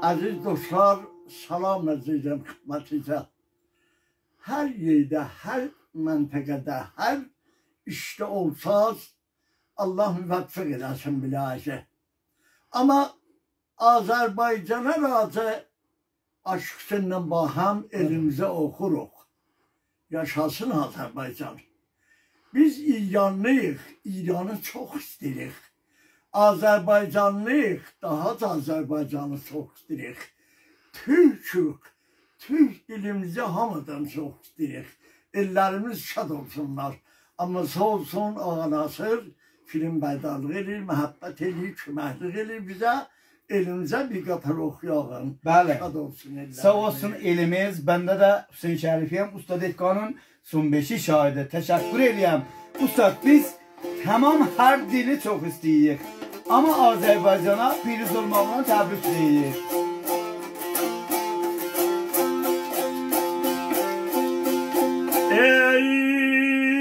Aziz dostlar, salam edeceğim xidmətinizə. Hər yerdə, hər məntəqədə, hər işdə olsanız, Allah müvəffəq eləsin biləcə. Amma Azərbaycana razı aşkınla baham elimizə oxuruq. Yaşasın Azərbaycan. Biz İranlıyıq, İranı çox istəyirik. Azərbaycanlıyıq, daha da Azərbaycanı çox istəyirik. Türkük, Türk dilimizi hamıdan çox istəyirik. Ellərimiz şad olsunlar. Amma sağ olsun Ağa Nasır film bəydarlıq edir, məhəbbət edir, köməklik edir bizə. Elimizə bir qatar oxuyağın. Bəli. Şad olsun ellərimiz. Sağ olsun elimiz. Bəndə də Hüseyin Şərifiyəm. Usta Dehqanın son 5-i şahidi. Təşəkkür edirəm. Usta biz tamam hər dili çox istəyirik. Amma Azərbaycana piriz olmağına təbrik deyirik.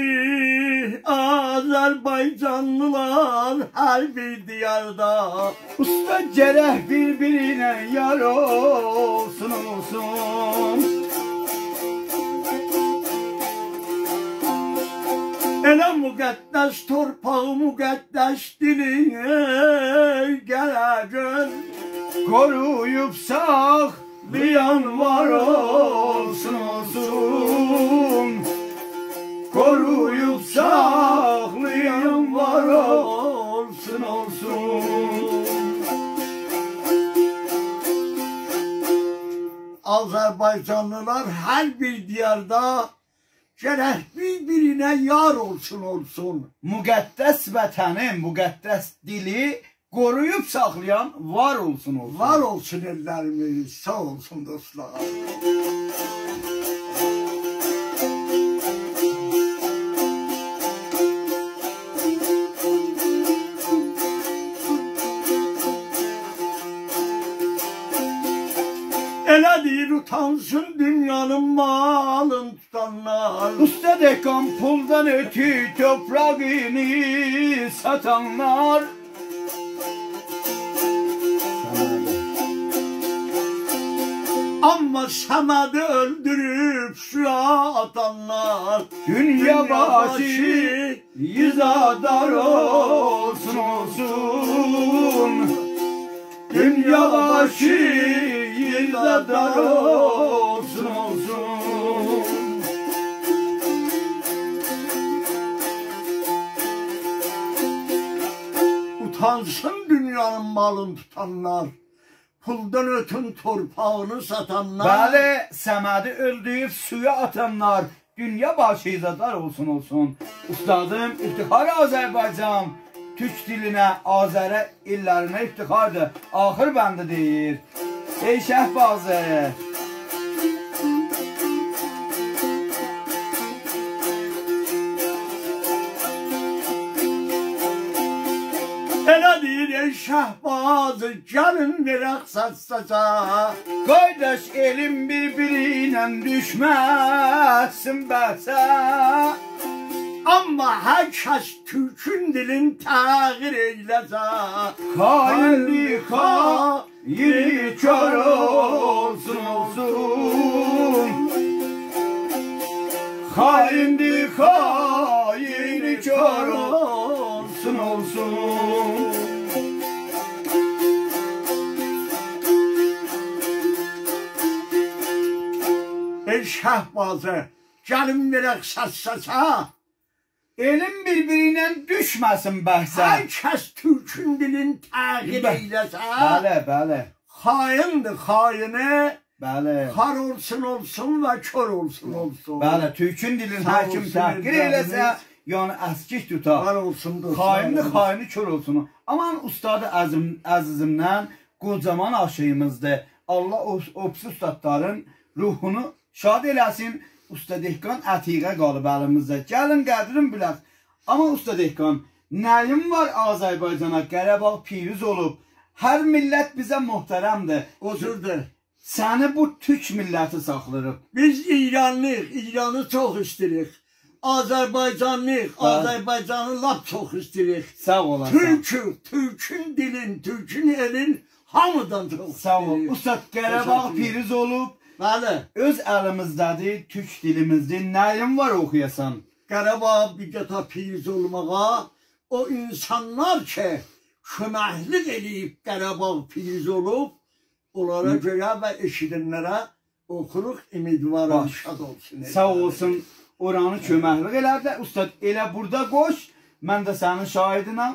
Ey Azərbaycanlılar hər bir diyarda, Usta gərək bir-birinə yar olsun olsun. elə müqəddəs torpağı, müqəddəs dilini gələcək. Koruyup saklayan var olsun olsun. Koruyup saklayan var olsun olsun. Azərbaycanlılar hər bir diyarda gərək bir-birinə yar olsun olsun. Müqəddəs vətəni, müqəddəs dili koruyup saklayan var olsun olsun. Var olsun ellərimiz, sağ olsun dostlar. Elə deyir utansın dünyanın malın tutanlar. Usta Dehqan puldan ötü toprağını satanlar. Amma Səmədi öldürüb suya atanlar. Dünya başı yüzadar olsun olsun. Dünya başı yüzadar olsun olsun. Utansın dünyanın malını tutanlar. Puldan ötün torpağını satanlar. Bəli, Səmədi öldürüb suya atanlar. Dünya başı yüzadar olsun olsun. Ustadım, iftihar Azərbaycan. Türk dilinə, Azərə, illərinə iftixardır. Axır bəndə deyir. Ey Şəhbazı. Elə deyir ey Şəhbazı, gəlin verək saç-saça. Qardaş elin bir-birinə düşməsin bəhsə. Amma hər kəs Türkün dilin təğir eyləsə. Xainli xaini kar olsun olsun. Xainli xaini kar olsun olsun. Ey Şəhbazı, gəlin verək saç-saça. Elin bir-birinə düşməsin bəhsə. Hər kəs Türkün dilin təğir eyləsə. Bəli, bəli. Xaindir xaini. Bəli. Xar olsun olsun və kör olsun olsun. Bəli, Türkün dilin Sağ həkim olsun təhqir ellərimiz. eləsə, yəni əskik tutar. Var olsun dostlar. Xainli xaini kör olsun. Aman ustadı əzizimdən qocaman aşığımızdır. Allah o pis ustadların ruhunu şad eləsin. Usta Dehqan ətiqə qalıb əlimizdə. Gəlin qədrin bilək. Amma Usta Dehqan, nəyim var Azərbaycana? Qarabağ piriz olub. Hər millət bizə möhtərəmdir. Oturdur. Səni bu Türk milləti saxlayırıq. Biz İranlıyıq, İranı çox istəyirik. Azərbaycanlıyıq, Azərbaycanı lap çox istəyirik. Sağ olasın. Türkün dilin, Türkün elin hamıdan çox Sağ ol. istəyirik. Ustad Qarabağ piriz olub. Bəli, Öz əlimizdədir, türk dilimizdir. Nəyin var oxuyasan? Qarabağ bir qəta piriz olmağa, o insanlar ki, köməklik eləyib Qarabağ piriz olub, onlara görə və eşidənlərə oxuruq, ümidvaram, Baş. şad olsun. Sağ olsun. Oranı köməklik elədi. Ustad elə burada qoş. Mən də sənin şahidinəm.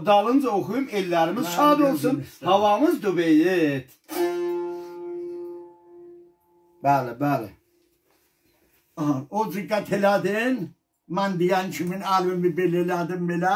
Dalınca oxuyum, ellərimiz Mən şad gözüm olsun. istəyirəm. Havamız dübeyit. Bəli, bəli. O diqqət elədin, mən deyən kimin əlimi belə elədim belə,